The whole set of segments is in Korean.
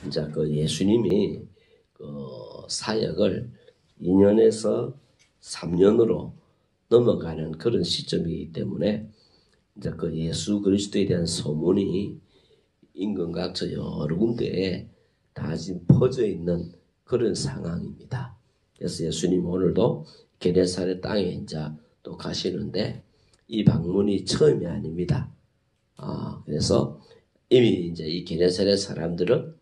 이제 그 예수님이 그 사역을 2년에서 3년으로 넘어가는 그런 시점이기 때문에 이제 그 예수 그리스도에 대한 소문이 인근각처 여러 군데에 다 지금 퍼져 있는 그런 상황입니다. 그래서 예수님 오늘도 게네사렛 땅에 이제 또 가시는데 이 방문이 처음이 아닙니다. 그래서 이미 이제 이 게네사렛 사람들은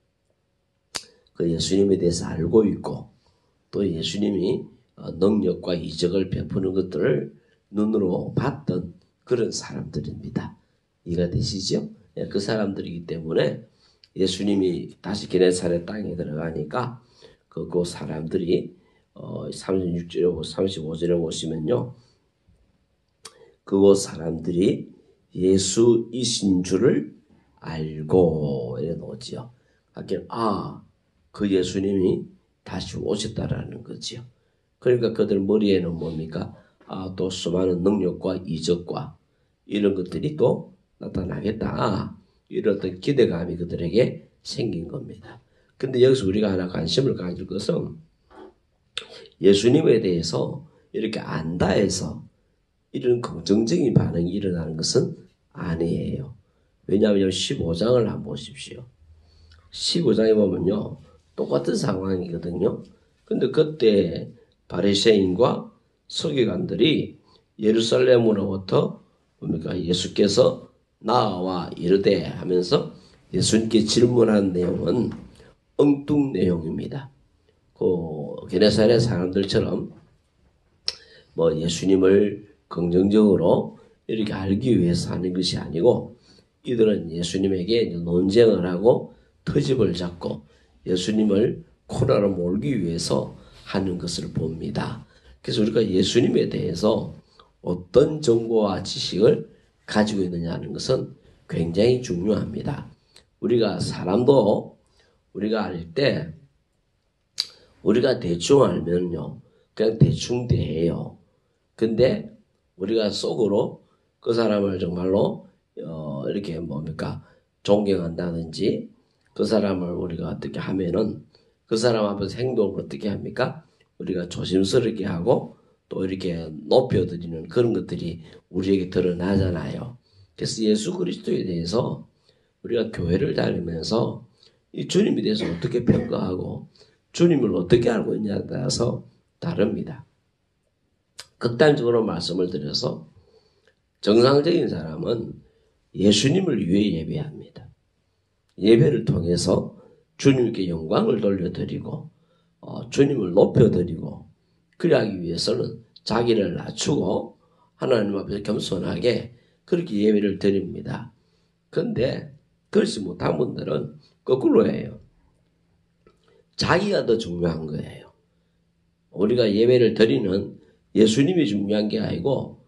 그 예수님에 대해서 알고 있고 또 예수님이 능력과 이적을 베푸는 것들을 눈으로 봤던 그런 사람들입니다. 이해가 되시죠? 그 사람들이기 때문에 예수님이 다시 게네사렛 땅에 들어가니까 그 사람들이 36절에 35절에 보시면요. 그곳 사람들이 예수이신 줄을 알고 이래 놓지요. 그 예수님이 다시 오셨다라는 거지요. 그러니까 그들 머리에는 뭡니까? 또 수많은 능력과 이적과 이런 것들이 또 나타나겠다. 이런 어떤 기대감이 그들에게 생긴 겁니다. 근데 여기서 우리가 하나 관심을 가질 것은 예수님에 대해서 이렇게 안다 해서 이런 긍정적인 반응이 일어나는 것은 아니에요. 왜냐하면 15장을 한번 보십시오. 15장에 보면요. 똑같은 상황이거든요. 근데 그때 바리새인과 서기관들이 예루살렘으로부터 뭡니까? 예수께서 나와 이르되 하면서 예수님께 질문한 내용은 엉뚱 내용입니다. 그 게네사렛 사람들처럼 뭐 예수님을 긍정적으로 이렇게 알기 위해서 하는 것이 아니고 이들은 예수님에게 논쟁을 하고 트집을 잡고 예수님을 코너로 몰기 위해서 하는 것을 봅니다. 그래서 우리가 예수님에 대해서 어떤 정보와 지식을 가지고 있느냐는 것은 굉장히 중요합니다. 우리가 사람도 우리가 알 때 우리가 대충 알면요. 그냥 대충 대해요. 근데 우리가 속으로 그 사람을 정말로 이렇게 뭡니까? 존경한다든지 그 사람을 우리가 어떻게 하면은 그 사람 앞에서 행동을 어떻게 합니까? 우리가 조심스럽게 하고 또 이렇게 높여드리는 그런 것들이 우리에게 드러나잖아요. 그래서 예수 그리스도에 대해서 우리가 교회를 다니면서 이 주님에 대해서 어떻게 평가하고 주님을 어떻게 알고 있냐에 따라서 다릅니다. 극단적으로 말씀을 드려서 정상적인 사람은 예수님을 위해 예배합니다. 예배를 통해서 주님께 영광을 돌려드리고 주님을 높여드리고 그러하기 위해서는 자기를 낮추고 하나님 앞에서 겸손하게 그렇게 예배를 드립니다. 그런데 그렇지 못한 분들은 거꾸로 해요. 자기가 더 중요한 거예요. 우리가 예배를 드리는 예수님이 중요한 게 아니고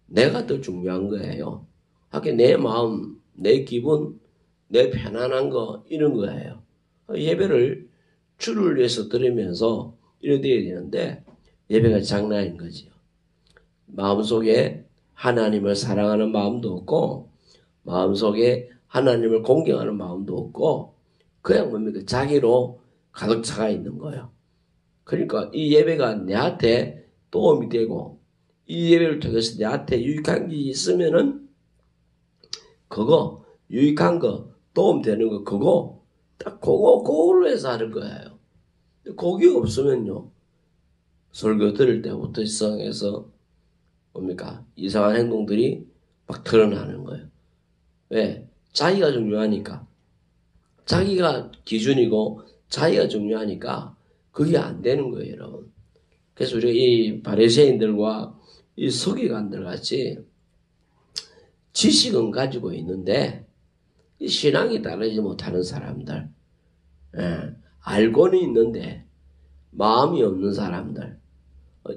내가 더 중요한 거예요. 하긴 내 마음, 내 기분, 내 편안한 거 이런 거예요. 예배를 주를 위해서 드리면서 이래 돼야 되는데 예배가 장난인 거지요. 마음속에 하나님을 사랑하는 마음도 없고 마음속에 하나님을 공경하는 마음도 없고 그냥 뭡니까? 자기로 가득 차가 있는 거예요. 그러니까 이 예배가 내한테 도움이 되고 이 예배를 통해서 내한테 유익한 게 있으면은 그거 유익한 거 도움되는 거 그거 딱 그걸로 해서 하는 거예요. 그게 없으면요. 설교 들을 때부터 세상에서 뭡니까? 이상한 행동들이 막 드러나는 거예요. 왜? 자기가 중요하니까. 자기가 기준이고 자기가 중요하니까 그게 안 되는 거예요, 여러분. 그래서 우리가 이 바리새인들과 이 서기관들 같이 지식은 가지고 있는데 이 신앙이 따르지 못하는 사람들, 알고는 있는데 마음이 없는 사람들,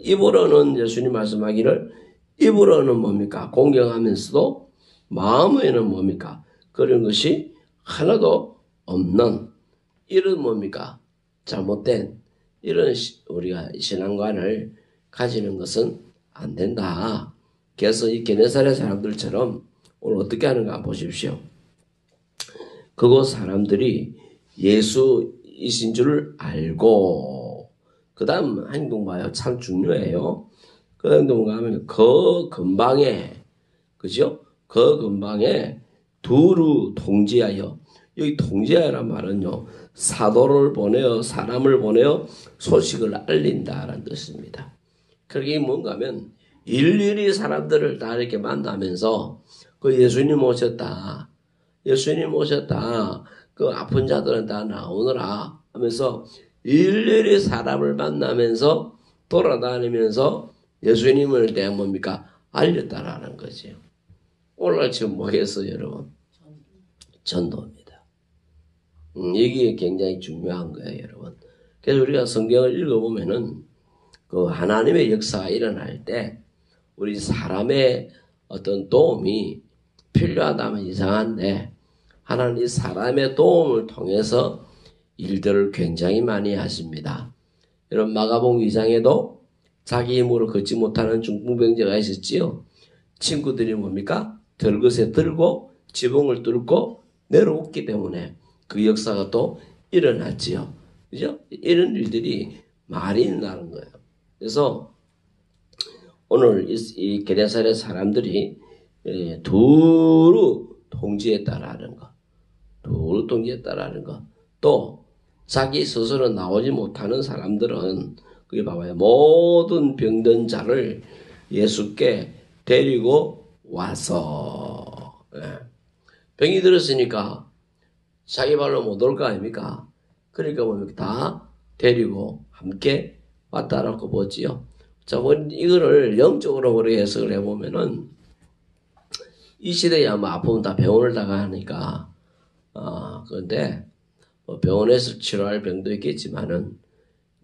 입으로는 예수님 말씀하기를 입으로는 뭡니까? 공경하면서도 마음에는 뭡니까? 그런 것이 하나도 없는 이런 뭡니까? 잘못된 이런 우리가 신앙관을 가지는 것은 안 된다. 그래서 이 게네사렛 사람들처럼 오늘 어떻게 하는가 보십시오. 그곳 사람들이 예수이신 줄 알고, 그 다음 행동 봐요. 참 중요해요. 그 다음 행동 가면 그 근방에, 그죠? 그 근방에 두루 통지하여, 여기 통지하여란 말은요, 사도를 보내어 사람을 보내어 소식을 알린다라는 뜻입니다. 그게 뭔가 하면 일일이 사람들을 다 이렇게 만나면서 그 예수님 오셨다. 예수님 오셨다. 그 아픈 자들은 다 나오느라 하면서 일일이 사람을 만나면서 돌아다니면서 예수님을 대한 뭡니까? 알렸다라는 거죠. 오늘 지금 뭐 했어요, 여러분? 전도입니다. 이게 굉장히 중요한 거예요, 여러분. 그래서 우리가 성경을 읽어보면은 그 하나님의 역사가 일어날 때 우리 사람의 어떤 도움이 필요하다면 이상한데 하나님 사람의 도움을 통해서 일들을 굉장히 많이 하십니다. 여러분 마가복음 2장에도 자기 힘으로 걷지 못하는 중풍병자가 있었지요. 친구들이 뭡니까? 들것에 들고 지붕을 뚫고 내려오기 때문에 그 역사가 또 일어났지요. 그죠? 이런 일들이 많이 일어나는 거예요. 그래서 오늘 이 게네사렛 사람들이 두루 통지했다라는 거, 두루 통지했다라는 거, 또 자기 스스로 나오지 못하는 사람들은 그게 봐봐요. 모든 병든 자를 예수께 데리고 와서 병이 들었으니까 자기 발로 못 올 거 아닙니까? 그러니까 뭡니까? 다 데리고 함께 왔다라고 보지요. 자, 이거를 영적으로 우리 해석을 해보면은 이 시대에 아마 아프면 다 병원을 다가니까 그런데 뭐 병원에서 치료할 병도 있겠지만은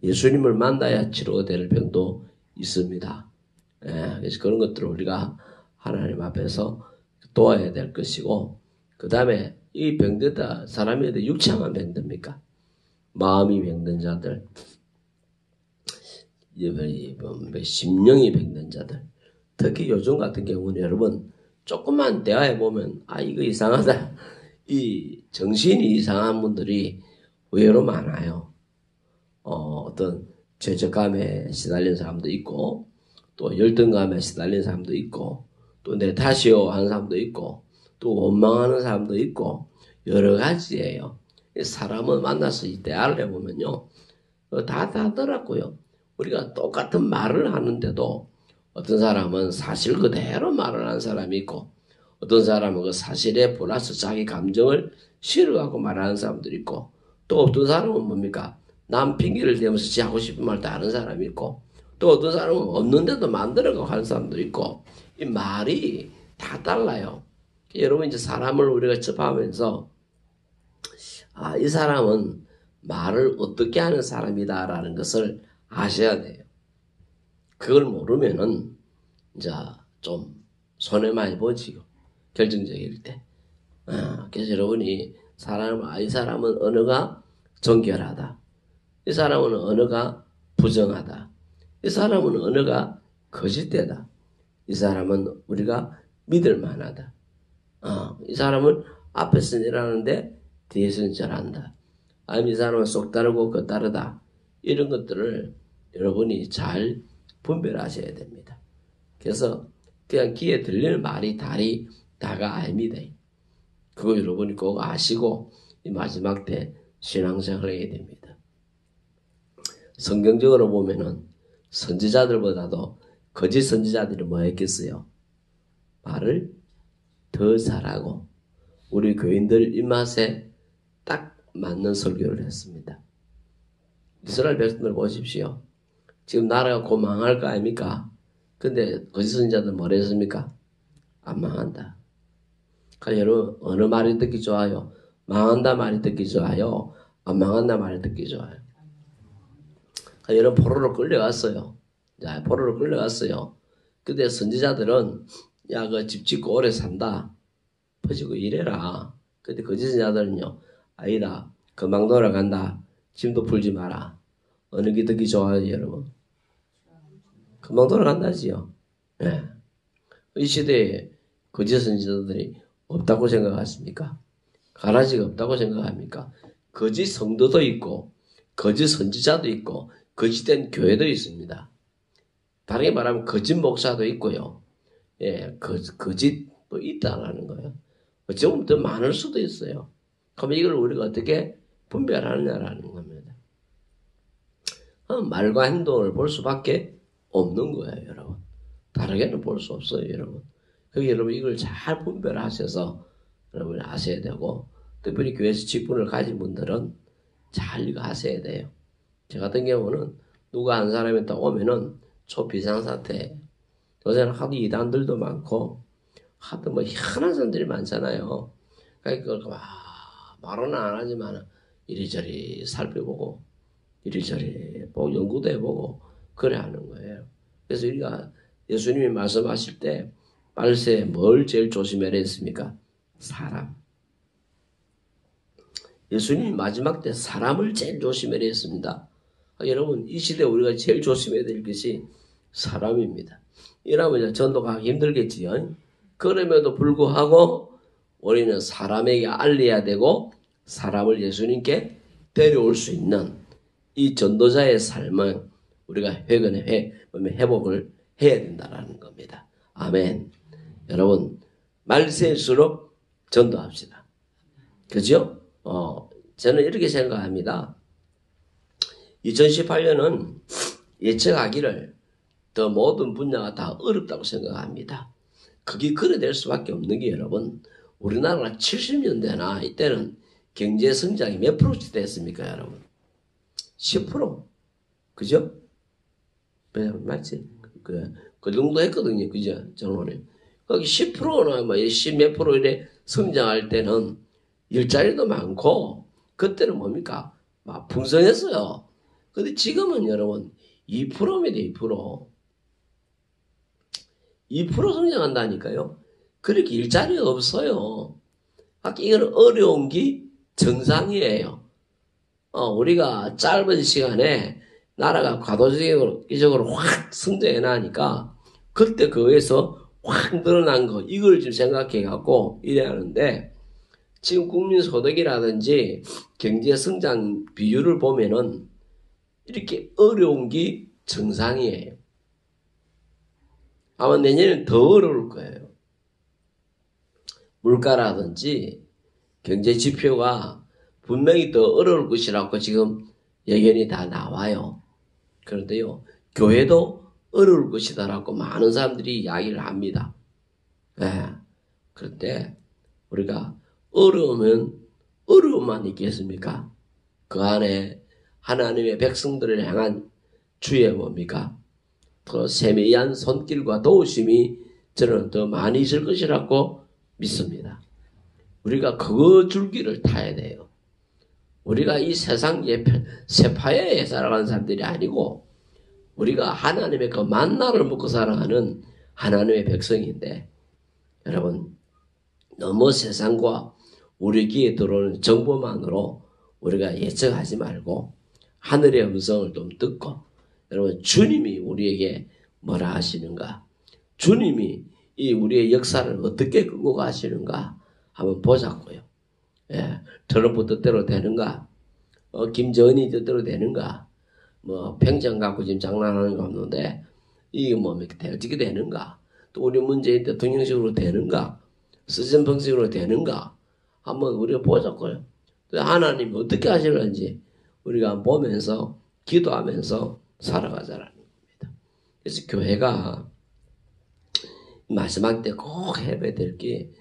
예수님을 만나야 치료될 병도 있습니다. 그래서 그런 것들을 우리가 하나님 앞에서 도와야 될 것이고, 그 다음에 이 병들다 사람이 육체만 병듭니까? 마음이 병든 자들, 심령이 병든 자들, 특히 요즘 같은 경우는 여러분 조금만 대화해보면 이거 이상하다, 이 정신이 이상한 분들이 의외로 많아요. 어떤 죄책감에 시달린 사람도 있고 또 열등감에 시달린 사람도 있고 또 내 탓이요 하는 사람도 있고 또 원망하는 사람도 있고 여러 가지예요. 사람을 만나서 대화를 해보면요 다 다르더라고요. 우리가 똑같은 말을 하는데도 어떤 사람은 사실 그대로 말을 하는 사람이 있고 어떤 사람은 그 사실에 플러스 자기 감정을 실어가고 말하는 사람들이 있고 또 어떤 사람은 뭡니까? 남 핑계를 대면서 지 하고 싶은 말 다 하는 사람이 있고 또 어떤 사람은 없는데도 만들어가고 하는 사람도 있고 이 말이 다 달라요. 여러분 이제 사람을 우리가 접하면서 이 사람은 말을 어떻게 하는 사람이다라는 것을 아셔야 돼요. 그걸 모르면은 이제 좀 손해 많이 보지요. 결정적일 때. 그래서 여러분이 이 사람은 언어가 정결하다. 이 사람은 언어가 부정하다. 이 사람은 언어가 거짓되다. 이 사람은 우리가 믿을 만하다. 이 사람은 앞에서 일하는데 뒤에서는 잘한다. 아니면 이 사람은 속 다르고 겉 다르다. 이런 것들을 여러분이 잘 분별하셔야 됩니다. 그래서 그냥 귀에 들리는 말이 다가 아닙니다. 그거 여러분이 꼭 아시고 이 마지막 때 신앙생활을 해야 됩니다. 성경적으로 보면은 선지자들보다도 거짓 선지자들이 뭐 했겠어요? 말을 더 잘하고 우리 교인들 입맛에 딱 맞는 설교를 했습니다. 이스라엘 백성들 보십시오. 지금 나라가 곧 망할 거 아닙니까? 근데 거짓 선지자들 뭐라 했습니까? 안 망한다. 그러니까 여러분 어느 말이 듣기 좋아요? 망한다 말이 듣기 좋아요? 안 망한다 말이 듣기 좋아요? 그러니까 여러분 포로로 끌려갔어요. 자, 포로로 끌려갔어요. 근데 선지자들은 야, 그 집 짓고 오래 산다. 퍼지고 이래라. 근데 거짓 선지자들은요. 아니다. 금방 돌아간다. 짐도 풀지 마라. 어느 게 듣기 좋아요, 여러분? 금방 돌아간다지요. 네. 이 시대에 거짓 선지자들이 없다고 생각하십니까? 가라지가 없다고 생각합니까? 거짓 성도도 있고 거짓 선지자도 있고 거짓된 교회도 있습니다. 다르게 말하면 거짓 목사도 있고요. 예, 거짓도 있다라는 거예요. 조금 더 많을 수도 있어요. 그럼 이걸 우리가 어떻게 분별하느냐라는 겁니다. 말과 행동을 볼 수밖에 없는 거예요, 여러분. 다르게는 볼 수 없어요, 여러분. 그러니까 여러분 이걸 잘 분별하셔서 여러분이 아셔야 되고, 특별히 교회에서 직분을 가진 분들은 잘 이거 하셔야 돼요. 저 같은 경우는 누가 한 사람이 딱 오면은 초비상사태, 요새는 하도 이단들도 많고 하도 뭐 희한한 사람들이 많잖아요. 그러니까 그걸 말은 안 하지만 이리저리 살펴보고 이리저리 보고 연구도 해보고 그래 하는 거예요. 그래서 우리가 예수님이 말씀하실 때 말세 뭘 제일 조심해야 했습니까? 사람. 예수님이 마지막 때 사람을 제일 조심해야 했습니다. 여러분 이 시대에 우리가 제일 조심해야 될 것이 사람입니다. 이러면 전도가기 힘들겠지요. 그럼에도 불구하고 우리는 사람에게 알려야 되고 사람을 예수님께 데려올 수 있는 이 전도자의 삶은 우리가 회복을 해야 된다는 겁니다. 아멘. 여러분 말세일수록 전도합시다. 그죠? 저는 이렇게 생각합니다. 2018년은 예측하기를 더 모든 분야가 다 어렵다고 생각합니다. 그게 그래 될 수밖에 없는 게 여러분 우리나라가 70년대나 이때는 경제 성장이 몇 프로씩 됐습니까 여러분? 10%. 그죠? 맞지? 그 정도 했거든요. 그죠? 정원님. 거기 10%나 뭐 10몇 프로 이래 성장할 때는 일자리도 많고 그때는 뭡니까? 막 풍성했어요. 근데 지금은 여러분 2%입니다. 2%. 2% 성장한다니까요. 그렇게 일자리가 없어요. 이건 어려운 게 정상이에요. 우리가 짧은 시간에 나라가 과도적으로 확 성장해 나니까 그때 그거에서 확 늘어난 거 이걸 좀 생각해 갖고 이래야 하는데 지금 국민소득이라든지 경제 성장 비율을 보면은 이렇게 어려운 게 정상이에요. 아마 내년에는 더 어려울 거예요. 물가라든지 경제 지표가 분명히 더 어려울 것이라고 지금 예견이 다 나와요. 그런데요, 교회도 어려울 것이다라고 많은 사람들이 이야기를 합니다. 네. 그런데 우리가 어려우면 어려움만 있겠습니까? 그 안에 하나님의 백성들을 향한 주의 뭡니까? 더 세미한 손길과 도우심이 저는 더 많이 있을 것이라고 믿습니다. 우리가 그 줄기를 타야 돼요. 우리가 이 세상 세파에 살아가는 사람들이 아니고 우리가 하나님의 그 만나를 먹고 살아가는 하나님의 백성인데 여러분 너무 세상과 우리 귀에 들어오는 정보만으로 우리가 예측하지 말고 하늘의 음성을 좀 듣고 여러분 주님이 우리에게 뭐라 하시는가 주님이 이 우리의 역사를 어떻게 끌고 가시는가 한번 보자고요. 예, 트럼프 뜻대로 되는가 김정은이 뜻대로 되는가 뭐 평창 갖고 지금 장난하는 거 없는데 이게 뭡니까 어떻게 되는가 또 우리 문재인 대통령식으로 되는가 스전펑식으로 되는가 한번 우리가 보자고요. 하나님이 어떻게 하시는지 우리가 보면서 기도하면서 살아가자라는 겁니다. 그래서 교회가 마지막 때 꼭 해야 될 게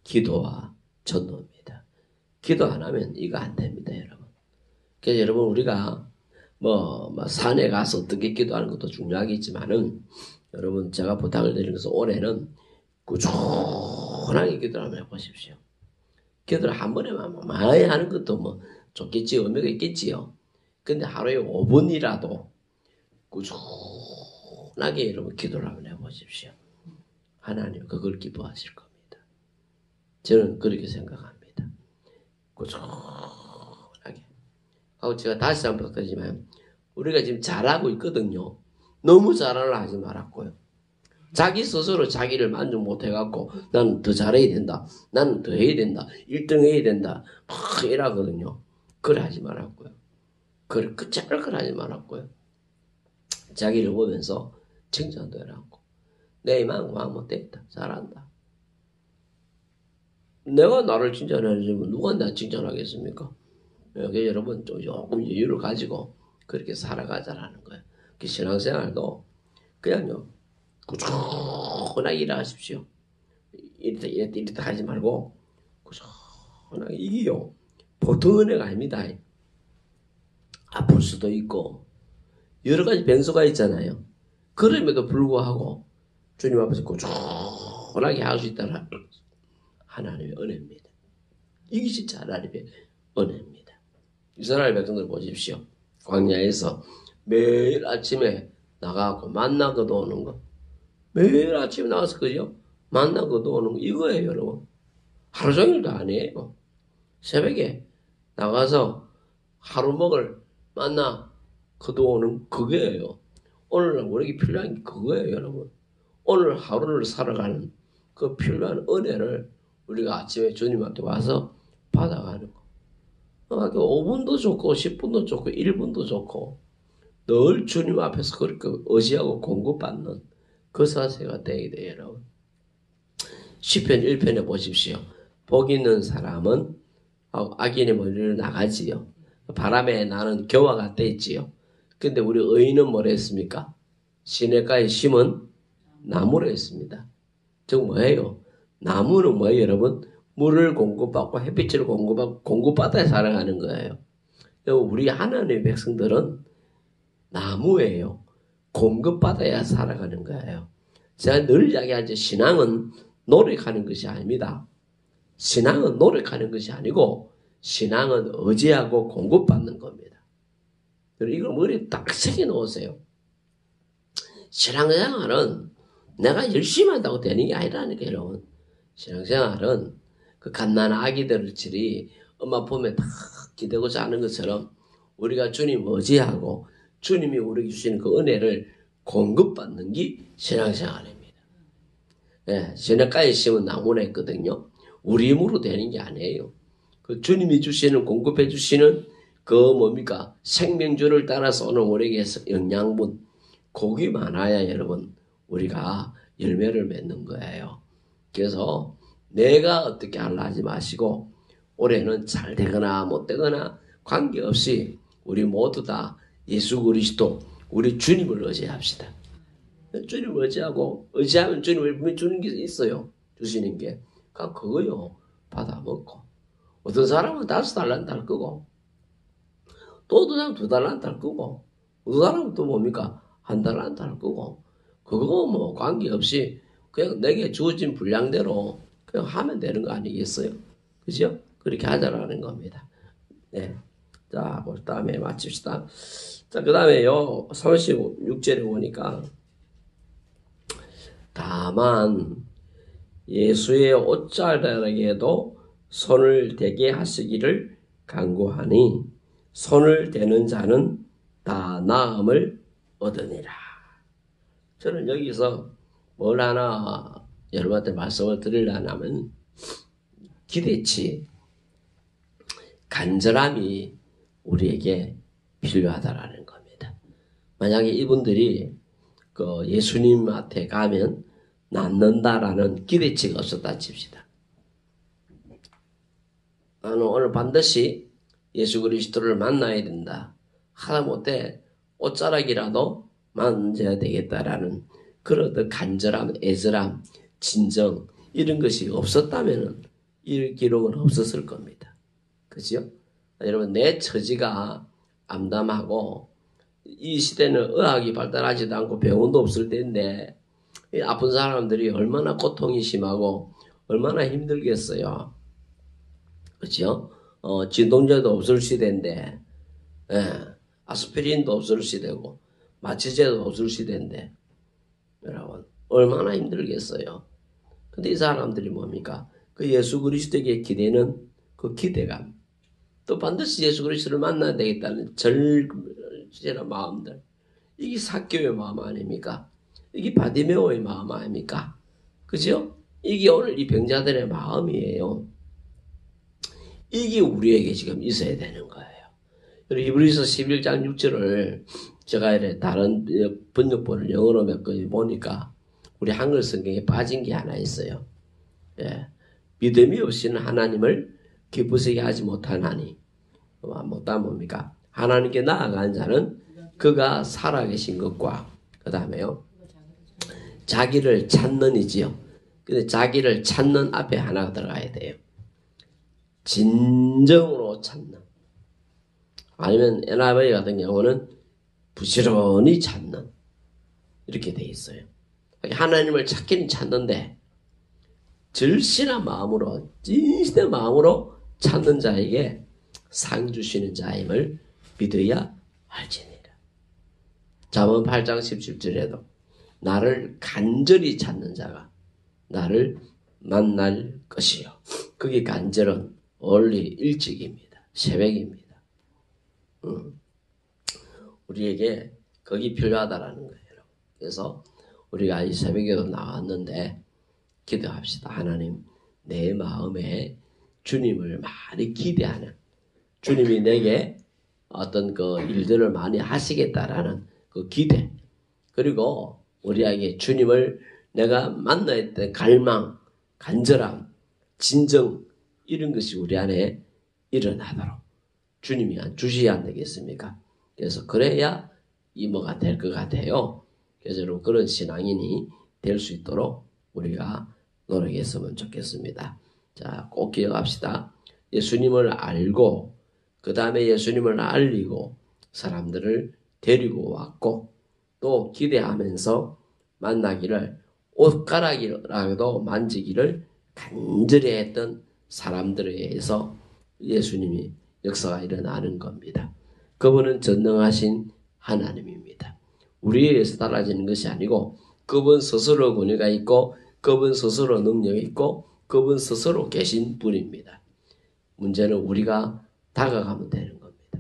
기도와 전도입니다. 기도 안 하면 이거 안 됩니다, 여러분. 그래서 여러분 우리가 뭐 산에 가서 어떻게 기도하는 것도 중요하겠지만은 여러분 제가 부탁을 드리는 것은 올해는 꾸준하게 기도를 한번 해보십시오. 기도를 한 번에만 많이 하는 것도 뭐 좋겠지 의미가 있겠지요. 근데 하루에 5분이라도 꾸준하게 여러분 기도를 한번 해보십시오. 하나님 그걸 기뻐하실 겁니다. 저는 그렇게 생각합니다. 꾸준하게. 하고 제가 다시 한번 부탁드리지만 우리가 지금 잘하고 있거든요. 너무 잘하려 하지 말았고요. 자기 스스로 자기를 만족 못해갖고 나는 더 잘해야 된다. 나는 더 해야 된다. 1등 해야 된다. 막 이러거든요. 그래 하지 말았고요. 그래 끝자를 그래 하지 말았고요. 자기를 보면서 칭찬도 해라고. 내 이만 마음 못됐다. 잘한다. 내가 나를 칭찬해주면 누가 나 칭찬하겠습니까? 여기 여러분 조금 여유를 가지고 그렇게 살아가자라는 거예요. 그 신앙생활도 그냥요 꾸준하게 일하십시오. 이랬다 하지 말고 꾸준하게 이게요 보통 은혜가 아닙니다. 아플 수도 있고 여러 가지 변수가 있잖아요. 그럼에도 불구하고 주님 앞에서 꾸준하게 할 수 있다는 하나님의 은혜입니다. 이게 진짜 하나님의 은혜입니다. 이스라엘 백성들 보십시오. 광야에서 매일 아침에 나가고 만나 거두오는 거. 매일 아침에 나가서 그죠? 만나 거두오는 거 이거예요, 여러분. 하루 종일도 아니에요. 새벽에 나가서 하루 먹을 만나 거두오는 그거예요. 오늘날 우리에게 필요한 게 그거예요, 여러분. 오늘 하루를 살아가는 그 필요한 은혜를 우리가 아침에 주님한테 와서 받아가는 거. 5분도 좋고 10분도 좋고 1분도 좋고 늘 주님 앞에서 그렇게 의지하고 공급받는 그 사세가 되게 돼요, 여러분. 시편 1편에 보십시오. 복 있는 사람은 악인의 머리를 나가지요. 바람에 나는 겨와 같다 했지요. 근데 우리 의인은 뭐라 했습니까? 시냇가에 심은 나무라 했습니다. 즉 뭐예요? 나무는 뭐예요, 여러분? 물을 공급받고 햇빛을 공급받고 공급받아야 살아가는 거예요. 우리 하나님의 백성들은 나무예요. 공급받아야 살아가는 거예요. 제가 늘 이야기하죠. 신앙은 노력하는 것이 아닙니다. 신앙은 노력하는 것이 아니고 신앙은 의지하고 공급받는 겁니다. 이걸 머리에 딱 새겨 놓으세요. 신앙생활은 내가 열심히 한다고 되는 게 아니라니까, 여러분. 신앙생활은 그 갓난 아기들이 엄마 품에 다 기대고 자는 것처럼 우리가 주님 의지하고 주님이 우리에게 주시는 그 은혜를 공급받는 게 신앙생활입니다. 예, 시냇가에 심은 나무라 했거든요. 우리 힘으로 되는 게 아니에요. 그 주님이 주시는 공급해 주시는 그 뭡니까? 생명줄을 따라서 오늘 우리에게 영양분, 복이 많아야 여러분 우리가 열매를 맺는 거예요. 그래서 내가 어떻게 하려 하지 마시고 올해는 잘 되거나 못 되거나 관계없이 우리 모두 다 예수 그리스도 우리 주님을 의지합시다. 주님을 의지하고 의지하면 주님을 분명히 주는 게 있어요. 주시는 게. 그거요 받아먹고 어떤 사람은 5달란트 할 거고 또 어떤 사람은 2달란트 할 거고 어떤 사람은 또 뭡니까 1달란트 할 거고 그거 뭐 관계없이 그냥 내게 주어진 분량대로 그냥 하면 되는 거 아니겠어요? 그죠? 그렇게 하자라는 겁니다. 네. 자, 그 다음에 마칩시다. 자, 그 다음에요, 36절에 보니까, 다만, 예수의 옷자락에도 손을 대게 하시기를 간구하니, 손을 대는 자는 다 나음을 얻으니라. 저는 여기서 뭘 하나 여러분한테 말씀을 드리려면 기대치, 간절함이 우리에게 필요하다라는 겁니다. 만약에 이분들이 그 예수님한테 가면 낫는다라는 기대치가 없었다 칩시다. 나는 오늘 반드시 예수 그리스도를 만나야 된다. 하다못해 옷자락이라도 만져야 되겠다라는 그런 간절함, 애절함, 진정 이런 것이 없었다면 이 기록은 없었을 겁니다. 그죠? 여러분 내 처지가 암담하고 이 시대는 의학이 발달하지도 않고 병원도 없을 때인데 아픈 사람들이 얼마나 고통이 심하고 얼마나 힘들겠어요. 그죠? 진통제도 없을 시대인데 아스피린도 없을 시대고 마취제도 없을 시대인데 여러분 얼마나 힘들겠어요. 근데 이 사람들이 뭡니까? 그 예수 그리스도에게 기대는 그 기대감 또 반드시 예수 그리스도를 만나야 되겠다는 절실한 마음들 이게 삭개오의 마음 아닙니까? 이게 바디메오의 마음 아닙니까? 그죠? 이게 오늘 이 병자들의 마음이에요. 이게 우리에게 지금 있어야 되는 거예요. 히브리서 11장 6절을 제가 이렇게 다른 번역본을 영어로 몇 개 보니까 우리 한글 성경에 빠진 게 하나 있어요. 예. 믿음이 없이는 하나님을 기쁘시게 하지 못하나니. 못하면 뭡니까? 하나님께 나아간 자는 그가 살아계신 것과 그 다음에요. 자기를 찾는 이지요. 근데 자기를 찾는 앞에 하나가 들어가야 돼요. 진정으로 찾는. 아니면 NIV 같은 경우는 부지런히 찾는. 이렇게 돼 있어요. 하나님을 찾기는 찾는데 절실한 마음으로 진실의 마음으로 찾는 자에게 상 주시는 자임을 믿어야 할지니라. 잠언 8장 17절에도 나를 간절히 찾는 자가 나를 만날 것이요. 그게 간절은 원리 일찍입니다. 새벽입니다. 우리에게 거기 필요하다라는 거예요. 그래서 우리가 이 새벽에도 나왔는데 기도합시다. 하나님, 내 마음에 주님을 많이 기대하는, 주님이 내게 어떤 그 일들을 많이 하시겠다라는 그 기대, 그리고 우리에게 주님을 내가 만나야 했던 갈망, 간절함, 진정, 이런 것이 우리 안에 일어나도록 주님이 주셔야 안 되겠습니까? 그래서 그래야 이모가 될 것 같아요. 그래서 여러분 그런 신앙인이 될 수 있도록 우리가 노력했으면 좋겠습니다. 자, 꼭 기억합시다. 예수님을 알고 그 다음에 예수님을 알리고 사람들을 데리고 왔고 또 기대하면서 만나기를 옷가락이라도 만지기를 간절히 했던 사람들에 의해서 예수님이 역사가 일어나는 겁니다. 그분은 전능하신 하나님입니다. 우리에 의해서 달라지는 것이 아니고 그분 스스로 권위가 있고 그분 스스로 능력이 있고 그분 스스로 계신 분입니다. 문제는 우리가 다가가면 되는 겁니다.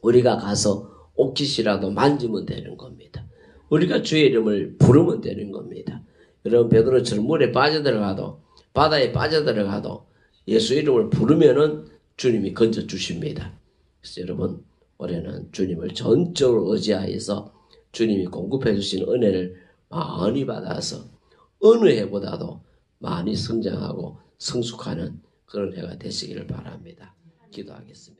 우리가 가서 옷깃이라도 만지면 되는 겁니다. 우리가 주의 이름을 부르면 되는 겁니다. 여러분 베드로처럼 물에 빠져들어가도 바다에 빠져들어가도 예수 이름을 부르면은 주님이 건져 주십니다. 그래서 여러분 올해는 주님을 전적으로 의지하여서 주님이 공급해 주신 은혜를 많이 받아서 어느 해보다도 많이 성장하고 성숙하는 그런 해가 되시기를 바랍니다. 기도하겠습니다.